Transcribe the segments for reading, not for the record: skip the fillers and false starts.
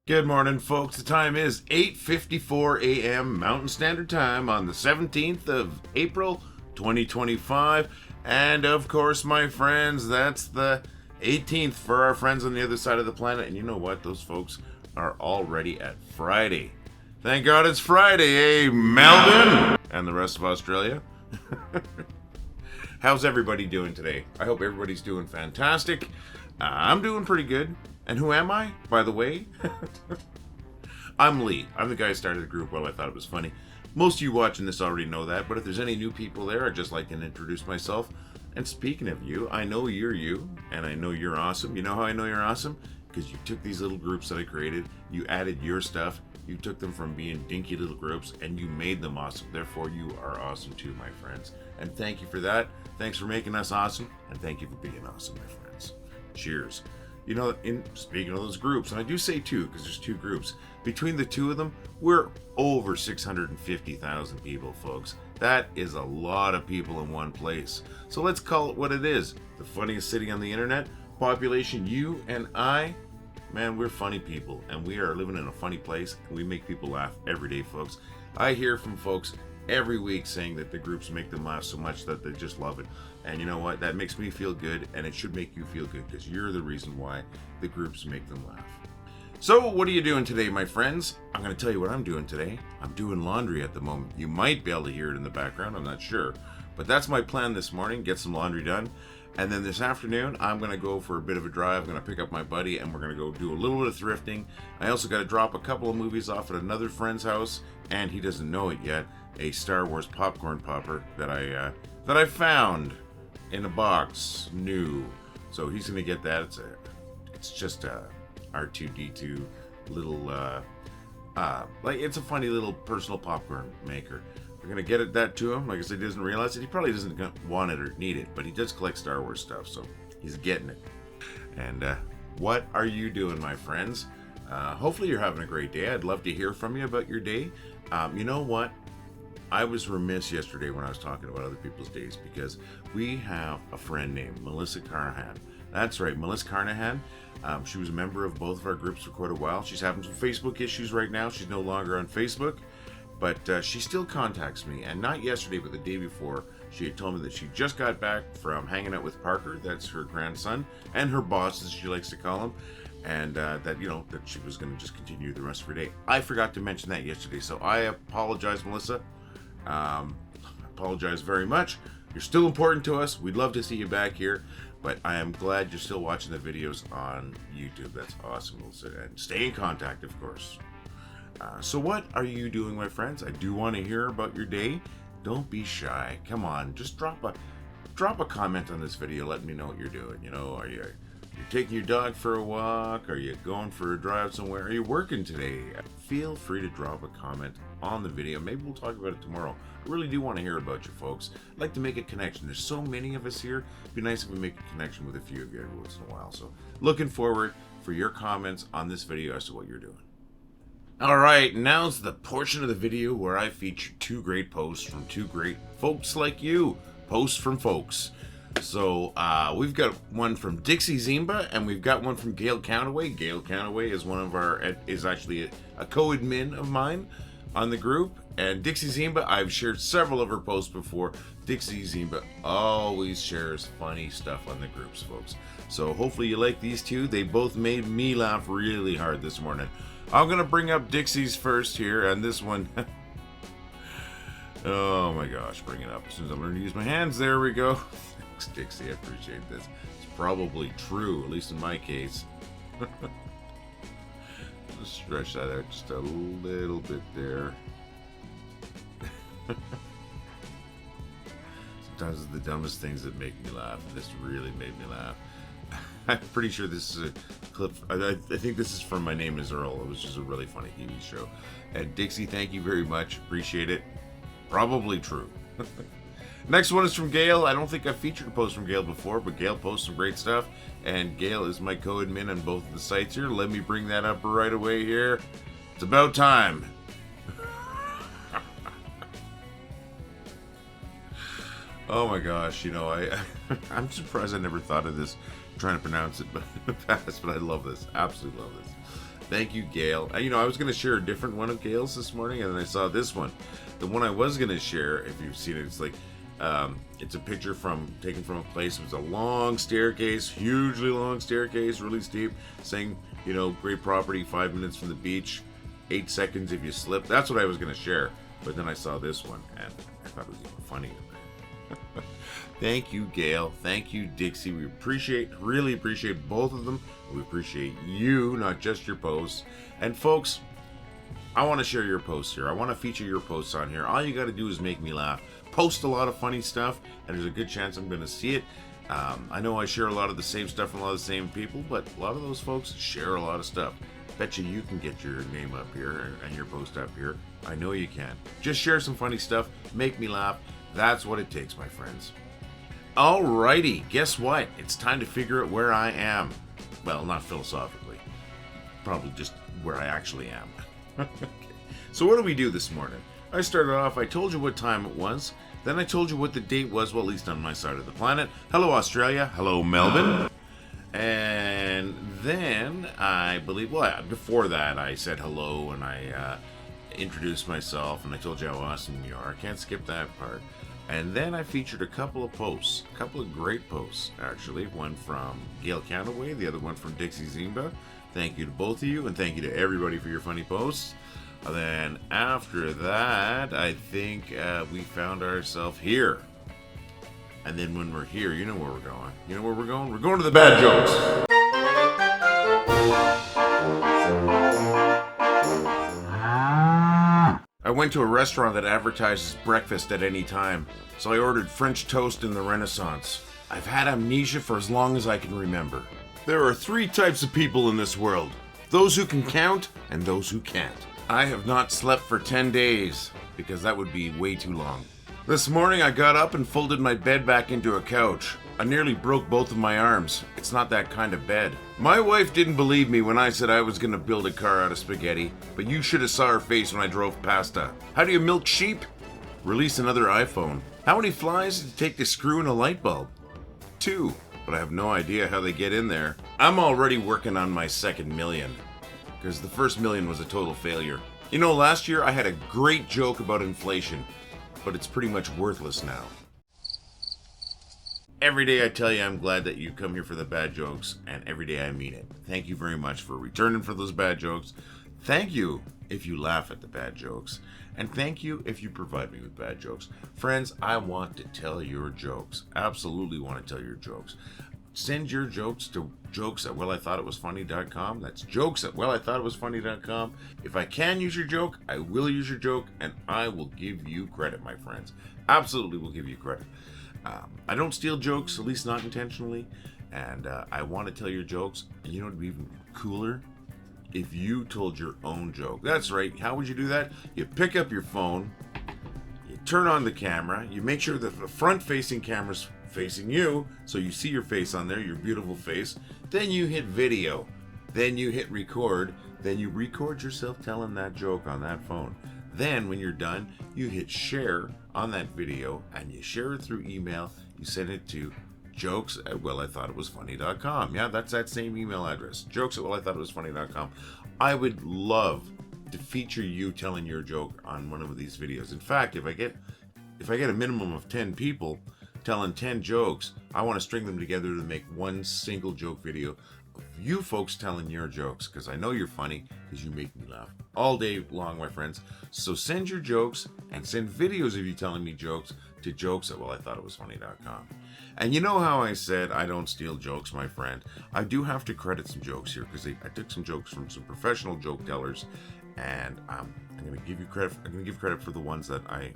Good morning, folks. The time is 8:54 a.m. Mountain Standard Time on the 17th of April, 2025. And of course, my friends, that's the 18th for our friends on the other side of the planet. And you know what? Those folks are already at Friday. Thank God it's Friday, eh, Melbourne? And the rest of Australia. How's everybody doing today? I hope everybody's doing fantastic. I'm doing pretty good. And who am I, by the way? I'm Lee. I'm the guy who started the group. Well, I thought it was funny. Most of you watching this already know that, but if there's any new people there, I'd just like to introduce myself. And speaking of you, I know you're you, and I know you're awesome. You know how I know you're awesome? Because you took these little groups that I created, you added your stuff, you took them from being dinky little groups, and you made them awesome. Therefore, you are awesome too, my friends. And thank you for that. Thanks for making us awesome, and thank you for being awesome, my friends. Cheers. You know, speaking of those groups, and I do say two because there's two groups, between the two of them, we're over 650,000 people, folks. That is a lot of people in one place. So let's call it what it is. The funniest city on the internet, population you and I. Man, we're funny people, and we are living in a funny place, and we make people laugh every day, folks. I hear from folks every week saying that the groups make them laugh so much that they just love it. And you know what? That makes me feel good, and it should make you feel good because you're the reason why the groups make them laugh. So what are you doing today, my friends? I'm going to tell you what I'm doing today. I'm doing laundry at the moment. You might be able to hear it in the background. I'm not sure. But that's my plan this morning, get some laundry done. And then this afternoon, I'm going to go for a bit of a drive. I'm going to pick up my buddy, and we're going to go do a little bit of thrifting. I also got to drop a couple of movies off at another friend's house, and he doesn't know it yet. A Star Wars popcorn popper that I found in a box, new. So he's gonna get that. It's just a R2D2 little like it's a funny little personal popcorn maker. We're gonna get that to him. Like I said, he doesn't realize it. He probably doesn't want it or need it, but he does collect Star Wars stuff, so he's getting it. And what are you doing, my friends? Hopefully you're having a great day. I'd love to hear from you about your day. You know what? I was remiss yesterday when I was talking about other people's days because we have a friend named Melissa Carnahan. That's right, Melissa Carnahan. She was a member of both of our groups for quite a while. She's having some Facebook issues right now. She's no longer on Facebook, but she still contacts me. And not yesterday, but the day before, she had told me that she just got back from hanging out with Parker, that's her grandson, and her boss, as she likes to call him. And that she was going to just continue the rest of her day. I forgot to mention that yesterday, so I apologize, Melissa. Apologize very much. You're still important to us. We'd love to see you back here, but I am glad you're still watching the videos on YouTube. That's awesome, Melissa. And stay in contact, of course. So what are you doing, my friends? I do want to hear about your day. Don't be shy. Come on, just drop a comment on this video. Let me know what you're doing. You know, are you taking your dog for a walk? Are you going for a drive somewhere? Are you working today? Feel free to drop a comment on the video. Maybe we'll talk about it tomorrow. I really do want to hear about you folks. I'd like to make a connection. There's so many of us here. It'd be nice if we make a connection with a few of you every once in a while. So looking forward for your comments on this video as to what you're doing. All right, now's the portion of the video where I feature two great posts from two great folks like you. Posts from folks. So we've got one from Dixie Zimba, and we've got one from Gail Countaway. Gail Countaway is actually a co-admin of mine on the group. And Dixie Zimba, I've shared several of her posts before. Dixie Zimba always shares funny stuff on the groups, folks. So hopefully you like these two. They both made me laugh really hard this morning. I'm going to bring up Dixie's first here, and this one... oh my gosh, bring it up. As soon as I learn to use my hands, there we go. Thanks, Dixie, I appreciate this. It's probably true, at least in my case. Just stretch that out just a little bit there. Sometimes it's the dumbest things that make me laugh, and this really made me laugh. I'm pretty sure this is a clip. I think this is from My Name is Earl. It was just a really funny TV show. And Dixie, thank you very much. Appreciate it. Probably true. Next one is from Gail. I don't think I've featured a post from Gail before, but Gail posts some great stuff. And Gail is my co-admin on both of the sites here. Let me bring that up right away here. It's about time. Oh my gosh, you know, I'm surprised I never thought of this, trying to pronounce it but in the past, but I love this. Absolutely love this. Thank you, Gail. I was going to share a different one of Gail's this morning, and then I saw this one. The one I was going to share, if you've seen it, it's like, it's a picture taken from a place. It was a long staircase, hugely long staircase, really steep, saying, great property, 5 minutes from the beach, 8 seconds if you slip. That's what I was going to share. But then I saw this one, and I thought it was even funnier. Thank you, Gail. Thank you, Dixie. We really appreciate both of them. We appreciate you, not just your posts. And folks, I want to share your posts here. I want to feature your posts on here. All you got to do is make me laugh. Post a lot of funny stuff, and there's a good chance I'm going to see it. I know I share a lot of the same stuff from a lot of the same people, but a lot of those folks share a lot of stuff. Bet you can get your name up here and your post up here. I know you can. Just share some funny stuff. Make me laugh. That's what it takes, my friends. Alrighty, guess what? It's time to figure out where I am. Well, not philosophically. Probably just where I actually am. Okay. So what do we do this morning? I started off, I told you what time it was. Then I told you what the date was, well, at least on my side of the planet. Hello, Australia. Hello, Melbourne. And then I believe, before that I said hello and I introduced myself and I told you how awesome you are. I can't skip that part. And then I featured a couple of posts, a couple of great posts, actually. One from Gail Cannaway, the other one from Dixie Zimba. Thank you to both of you, and thank you to everybody for your funny posts. And then after that, I think we found ourselves here. And then when we're here, you know where we're going. You know where we're going? We're going to the bad jokes. I went to a restaurant that advertises breakfast at any time, so I ordered French toast in the Renaissance. I've had amnesia for as long as I can remember. There are 3 types of people in this world. Those who can count and those who can't. I have not slept for 10 days, because that would be way too long. This morning I got up and folded my bed back into a couch. I nearly broke both of my arms. It's not that kind of bed. My wife didn't believe me when I said I was going to build a car out of spaghetti, but you should have saw her face when I drove past her. How do you milk sheep? Release another iPhone. How many flies does it take to screw in a light bulb? 2, but I have no idea how they get in there. I'm already working on my second million, because the first million was a total failure. Last year I had a great joke about inflation, but it's pretty much worthless now. Every day I tell you I'm glad that you come here for the bad jokes, and every day I mean it. Thank you very much for returning for those bad jokes. Thank you if you laugh at the bad jokes, and thank you if you provide me with bad jokes. Friends, I want to tell your jokes. Absolutely want to tell your jokes. Send your jokes to jokes@wellithoughitwasfunny.com. That's jokes@wellithoughitwasfunny.com. If I can use your joke, I will use your joke, and I will give you credit, my friends. Absolutely will give you credit. I don't steal jokes, at least not intentionally, and I want to tell your jokes. And you know what would be even cooler? If you told your own joke. That's right. How would you do that? You pick up your phone, you turn on the camera, you make sure that the front-facing camera's facing you, so you see your face on there, your beautiful face. Then you hit video. Then you hit record. Then you record yourself telling that joke on that phone. Then, when you're done, you hit share on that video, and you share it through email. You send it to jokes@wellithoughitwasfunny.com. Yeah, that's that same email address, jokes@wellithoughitwasfunny.com. I would love to feature you telling your joke on one of these videos. In fact, if I get a minimum of 10 people telling 10 jokes, I want to string them together to make one single joke video of you folks telling your jokes, because I know you're funny, because you make me laugh all day long, my friends. So send your jokes and send videos of you telling me jokes to jokes@wellithoughitwasfunny.com. And you know how I said I don't steal jokes, my friend? I do have to credit some jokes here, because I took some jokes from some professional joke tellers, and I'm going to give you credit. I'm going to give credit for the ones that I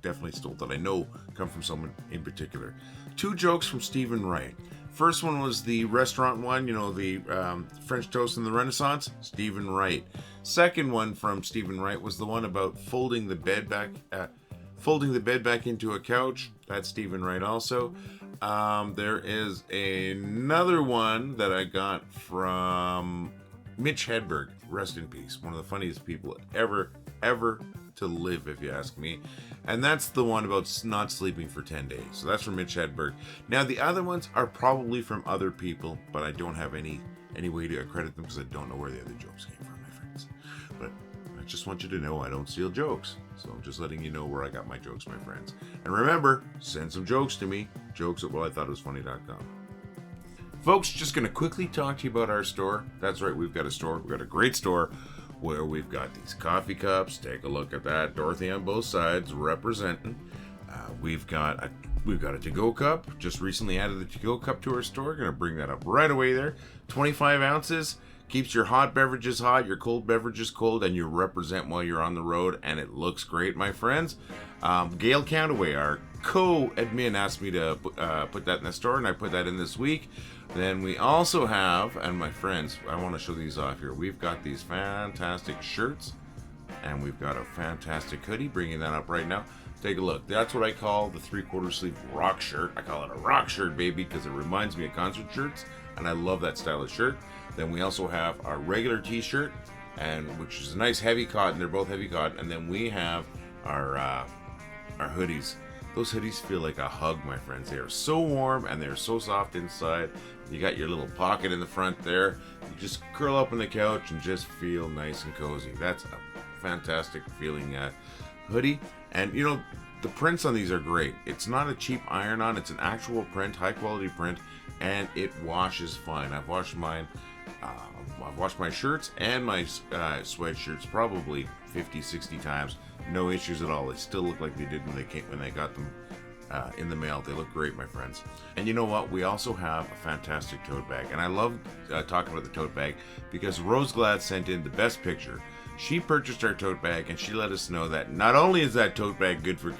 definitely stole, that I know come from someone in particular. 2 jokes from Stephen Wright. First one was the restaurant one, the French toast in the Renaissance. Stephen Wright. Second one from Stephen Wright was the one about folding the bed back into a couch. That's Stephen Wright also. There is another one that I got from Mitch Hedberg. Rest in peace. One of the funniest people ever to live, if you ask me. And that's the one about not sleeping for 10 days. So that's from Mitch Hedberg. Now, the other ones are probably from other people, but I don't have any any way to credit them because I don't know where the other jokes came from, my friends. But I just want you to know I don't steal jokes. So I'm just letting you know where I got my jokes, my friends. And remember, send some jokes to me. Jokes at wellithoughitwasfunny.com. Folks, just going to quickly talk to you about our store. That's right, we've got a store. We've got a great store where we've got these coffee cups. Take a look at that. Dorothy on both sides representing. We've got a to-go cup. Just recently added the to-go cup to our store. Going to bring that up right away there. 25 ounces. Keeps your hot beverages hot, your cold beverages cold, and you represent while you're on the road, and it looks great, my friends. Gail Countaway, our co-admin, asked me to put that in the store, and I put that in this week. Then we also have, and my friends, I want to show these off here. We've got these fantastic shirts, and we've got a fantastic hoodie, bringing that up right now. Take a look. That's what I call the 3/4 sleeve rock shirt. I call it a rock shirt, baby, because it reminds me of concert shirts, and I love that style of shirt. Then we also have our regular t-shirt, and which is a nice heavy cotton. They're both heavy cotton. And then we have our hoodies. Those hoodies feel like a hug, my friends. They are so warm and they're so soft inside. You got your little pocket in the front there. You just curl up on the couch and just feel nice and cozy. That's a fantastic feeling hoodie. And you know, the prints on these are great. It's not a cheap iron-on. It's an actual print, high-quality print, and it washes fine. I've washed mine. I've washed my shirts and my sweatshirts probably 50, 60 times. No issues at all. They still look like they did when they got them in the mail. They look great, my friends. And you know what? We also have a fantastic tote bag. And I love talking about the tote bag because Rose Glad sent in the best picture. She purchased our tote bag and she let us know that not only is that tote bag good for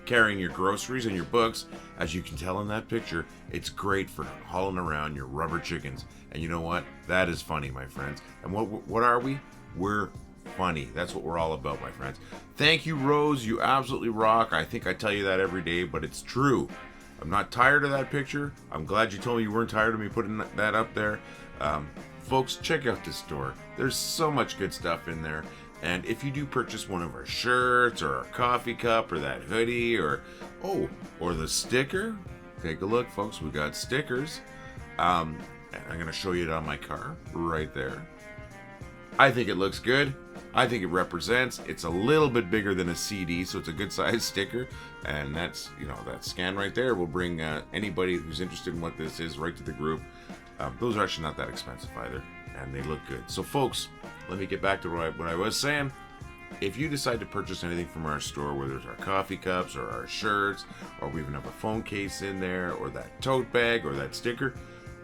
carrying your groceries and your books, as you can tell in that picture, it's great for hauling around your rubber chickens. And you know what? That is funny, my friends. And what are we? We're funny. That's what we're all about, my friends. Thank you, Rose. You absolutely rock. I think I tell you that every day, but it's true. I'm not tired of that picture. I'm glad you told me you weren't tired of me putting that up there. Folks, check out this store. There's so much good stuff in there. And if you do purchase one of our shirts or our coffee cup or that hoodie or the sticker, take a look, folks. We got stickers. And I'm going to show you it on my car right there. I think it looks good. I think it represents. It's a little bit bigger than a CD, so it's a good size sticker. And that's, that scan right there will bring anybody who's interested in what this is right to the group. Those are actually not that expensive either, and they look good. So folks, let me get back to what I was saying. If you decide to purchase anything from our store, whether it's our coffee cups or our shirts, or we even have a phone case in there, or that tote bag or that sticker,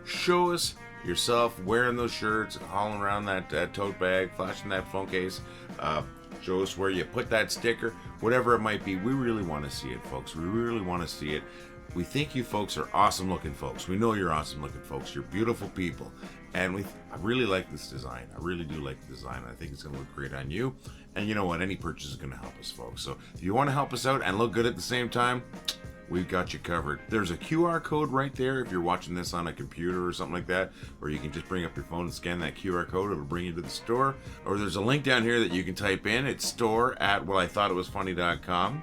show us yourself wearing those shirts, hauling around that tote bag, flashing that phone case. Show us where you put that sticker, whatever it might be. We really want to see it, folks. We really want to see it. We think you folks are awesome looking folks. We know you're awesome looking folks. You're beautiful people. And I really like this design. I really do like the design. I think it's going to look great on you. And you know what? Any purchase is going to help us, folks. So if you want to help us out and look good at the same time, we've got you covered. There's a QR code right there if you're watching this on a computer or something like that, or you can just bring up your phone and scan that QR code. It'll bring you to the store. Or there's a link down here that you can type in. It's store@wellithoughitwasfunny.com.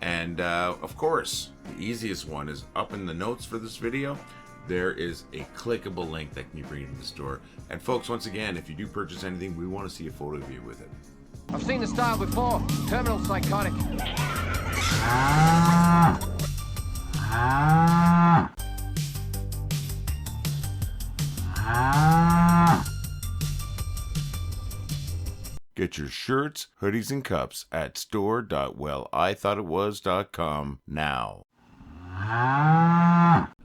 And of course, the easiest one is up in the notes for this video. There is a clickable link that can bring you to the store. And folks, once again, if you do purchase anything, we want to see a photo of you with it. I've seen the style before. Terminal psychotic. Get your shirts, hoodies, and cups at store.wellithoughtitwas.com now.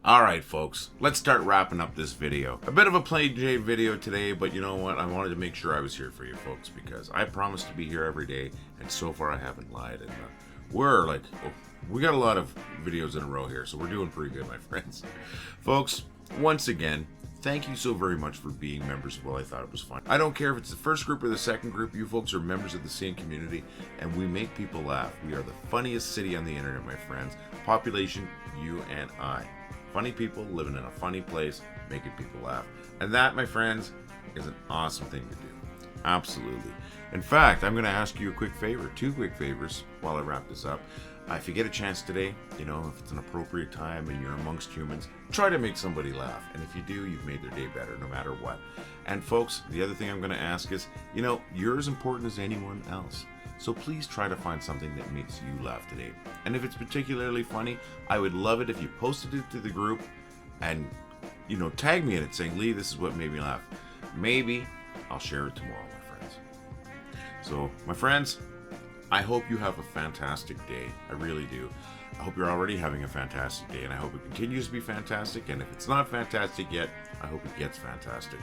Alright folks, let's start wrapping up this video. A bit of a Play J video today, but you know what? I wanted to make sure I was here for you folks because I promised to be here every day, and so far I haven't lied. And we got a lot of videos in a row here, so we're doing pretty good, my friends. Folks, once again, thank you so very much for being members of Well I Thought It Was Fun. I don't care if it's the first group or the second group, you folks are members of the same community, and we make people laugh. We are the funniest city on the internet, my friends. Population, you and I. Funny people living in a funny place, making people laugh. And that, my friends, is an awesome thing to do. Absolutely. In fact, I'm going to ask you a quick favor, 2 quick favors while I wrap this up. If you get a chance today, you know, if it's an appropriate time and you're amongst humans, try to make somebody laugh. And if you do, you've made their day better no matter what. And folks, the other thing I'm going to ask is, you know, you're as important as anyone else. So please try to find something that makes you laugh today. And if it's particularly funny, I would love it if you posted it to the group and, you know, tag me in it saying, Lee, this is what made me laugh. Maybe I'll share it tomorrow, my friends. So, my friends, I hope you have a fantastic day. I really do. I hope you're already having a fantastic day, and I hope it continues to be fantastic. And if it's not fantastic yet, I hope it gets fantastic.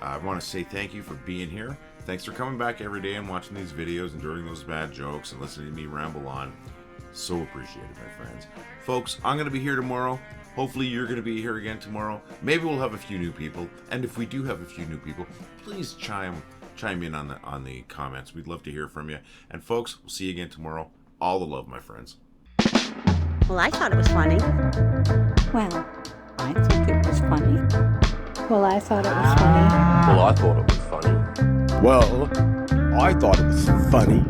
I want to say thank you for being here. Thanks for coming back every day and watching these videos, enduring those bad jokes, and listening to me ramble on. So appreciated, my friends. Folks, I'm going to be here tomorrow. Hopefully you're going to be here again tomorrow. Maybe we'll have a few new people. And if we do have a few new people, please chime in on the comments. We'd love to hear from you. And folks, we'll see you again tomorrow. All the love, my friends. Well, I thought it was funny. Well, I think it was funny. Well, I thought it was funny. Well, I thought it was funny. Well, I thought it was funny.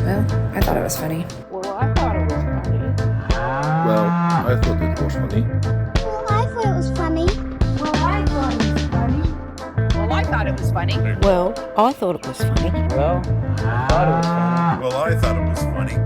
Well, I thought it was funny. Well, I thought it was funny. Well, I thought it was funny. Well, I thought it was funny. Well, I thought it was funny. Well, I thought it was funny. Well, I thought it was funny. Well, I thought it was funny.